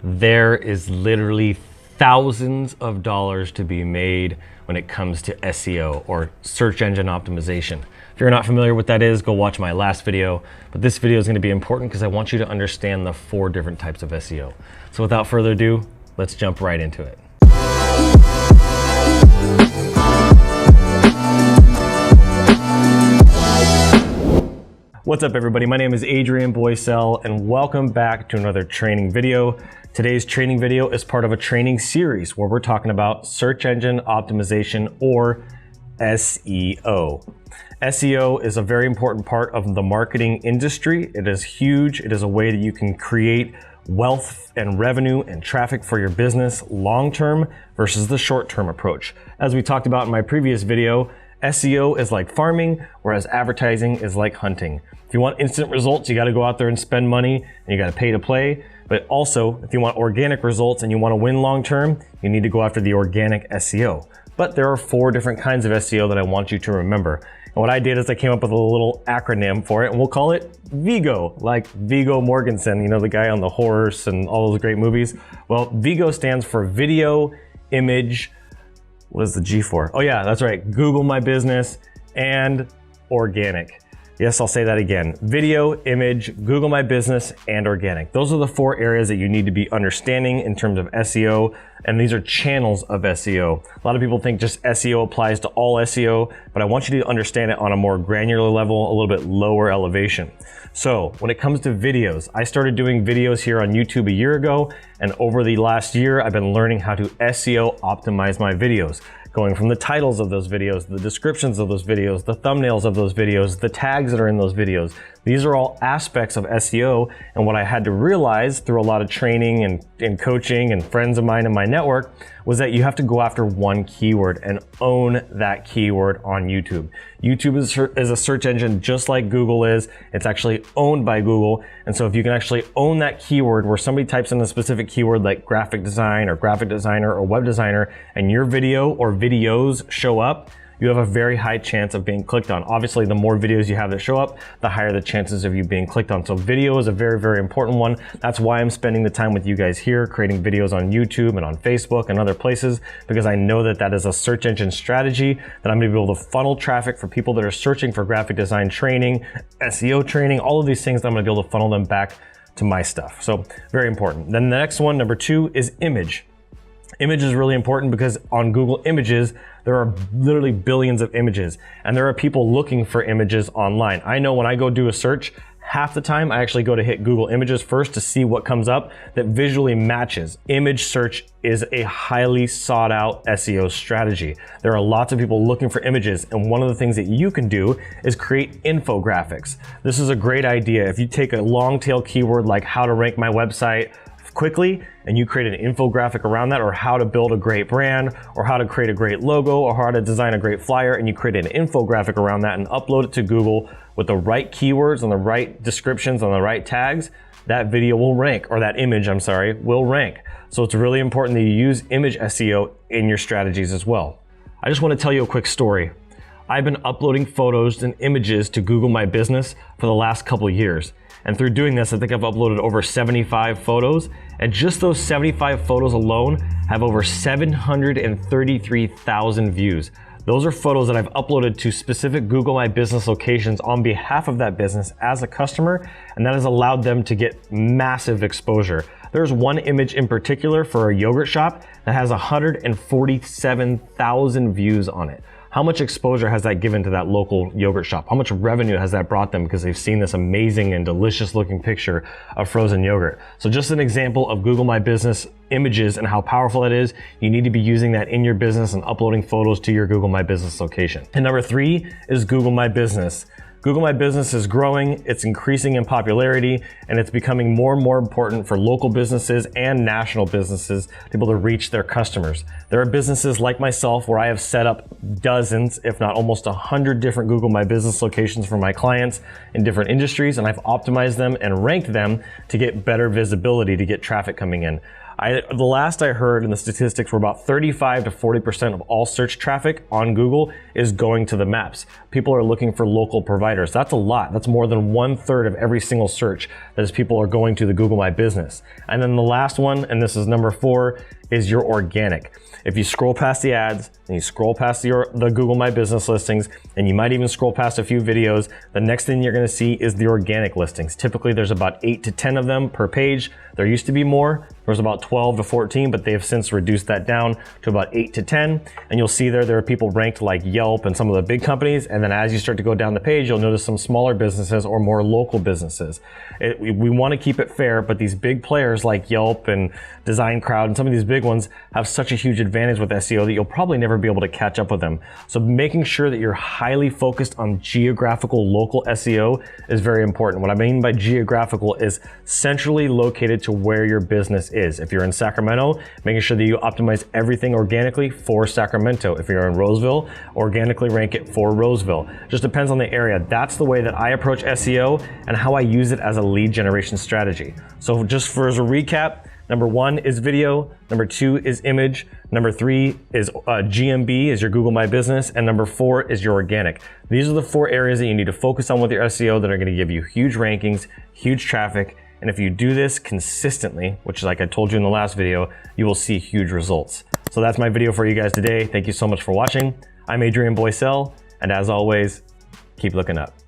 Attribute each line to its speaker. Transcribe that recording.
Speaker 1: There is literally thousands of dollars to be made when it comes to SEO, or search engine optimization. If you're not familiar with what that is, go watch my last video. But this video is going to be important because I want you to understand the 4 different types of SEO. So without further ado, let's jump right into it. What's up everybody, my name is Adrian Boysel and welcome back to another training video. Today's training video is part of a training series where we're talking about search engine optimization, or SEO. SEO is a very important part of the marketing industry. It is huge. It is a way that you can create wealth and revenue and traffic for your business long-term versus the short-term approach. As we talked about in my previous video, SEO is like farming, whereas advertising is like hunting. If you want instant results, you got to go out there and spend money and you got to pay to play. But also, if you want organic results and you want to win long-term, you need to go after the organic SEO. But there are 4 different kinds of SEO that I want you to remember. And what I did is I came up with a little acronym for it, and we'll call it VIGO, like Viggo Mortensen, you know, the guy on the horse and all those great movies. Well, VIGO stands for video, image, what is the G for? Oh yeah, that's right, Google My Business, and organic. Yes, I'll say that again. Video, image, Google My Business, and organic. Those are the 4 areas that you need to be understanding in terms of SEO, and these are channels of SEO. A lot of people think just SEO applies to all SEO, but I want you to understand it on a more granular level, a little bit lower elevation. So when it comes to videos, I started doing videos here on YouTube a year ago, and over the last year, I've been learning how to SEO optimize my videos. Going from the titles of those videos, the descriptions of those videos, the thumbnails of those videos, the tags that are in those videos. These are all aspects of SEO, and what I had to realize through a lot of training and coaching and friends of mine in my network was that you have to go after one keyword and own that keyword on YouTube. YouTube is a search engine just like Google is. It's actually owned by Google, and so if you can actually own that keyword where somebody types in a specific keyword like graphic design or graphic designer or web designer, and your video or videos show up, you have a very high chance of being clicked on. Obviously, the more videos you have that show up, the higher the chances of you being clicked on. So video is a very, very important one. That's why I'm spending the time with you guys here, creating videos on YouTube and on Facebook and other places, because I know that that is a search engine strategy that I'm gonna be able to funnel traffic for people that are searching for graphic design training, SEO training, all of these things that I'm gonna be able to funnel them back to my stuff. So very important. Then the next one, number 2, is image. Image is really important because on Google Images, there are literally billions of images, and there are people looking for images online. I know when I go do a search, half the time I actually go to hit Google Images first to see what comes up that visually matches. Image search is a highly sought out SEO strategy. There are lots of people looking for images, and one of the things that you can do is create infographics. This is a great idea. If you take a long tail keyword like how to rank my website quickly, and you create an infographic around that, or how to build a great brand, or how to create a great logo, or how to design a great flyer, and you create an infographic around that and upload it to Google with the right keywords and the right descriptions and the right tags, that video will rank, or that image, I'm sorry, will rank. So it's really important that you use image SEO in your strategies as well. I just want to tell you a quick story. I've been uploading photos and images to Google My Business for the last couple of years. And through doing this, I think I've uploaded over 75 photos, and just those 75 photos alone have over 733,000 views. Those are photos that I've uploaded to specific Google My Business locations on behalf of that business as a customer, and that has allowed them to get massive exposure. There's one image in particular for a yogurt shop that has 147,000 views on it. How much exposure has that given to that local yogurt shop? How much revenue has that brought them because they've seen this amazing and delicious looking picture of frozen yogurt? So just an example of Google My Business images and how powerful that is. You need to be using that in your business and uploading photos to your Google My Business location. And number 3 is Google My Business. Google My Business is growing, it's increasing in popularity, and it's becoming more and more important for local businesses and national businesses to be able to reach their customers. There are businesses like myself where I have set up dozens, if not almost 100 different Google My Business locations for my clients in different industries, and I've optimized them and ranked them to get better visibility, to get traffic coming in. The last I heard in the statistics were about 35 to 40% of all search traffic on Google is going to the maps. People are looking for local providers. That's a lot. That's more than 1/3 of every single search that is people are going to the Google My Business. And then the last one, and this is number 4, is your organic. If you scroll past the ads and you scroll past the Google My Business listings, and you might even scroll past a few videos, the next thing you're gonna see is the organic listings. Typically there's about 8 to 10 of them per page. There used to be more. There was about 12 to 14, but they have since reduced that down to about 8 to 10. And you'll see there are people ranked like Yelp and some of the big companies. And then as you start to go down the page, you'll notice some smaller businesses or more local businesses. We wanna keep it fair, but these big players like Yelp and Design Crowd and some of these big ones have such a huge advantage with SEO that you'll probably never be able to catch up with them. So making sure that you're highly focused on geographical local SEO is very important. What I mean by geographical is centrally located to where your business is. If you're in Sacramento, making sure that you optimize everything organically for Sacramento. If you're in Roseville, organically rank it for Roseville. Just depends on the area. That's the way that I approach SEO and how I use it as a lead generation strategy. So just as a recap, number 1 is video, number 2 is image, number 3 is GMB, is your Google My Business, and number 4 is your organic. These are the 4 areas that you need to focus on with your SEO that are gonna give you huge rankings, huge traffic, and if you do this consistently, which is like I told you in the last video, you will see huge results. So that's my video for you guys today. Thank you so much for watching. I'm Adrian Boysel, and as always, keep looking up.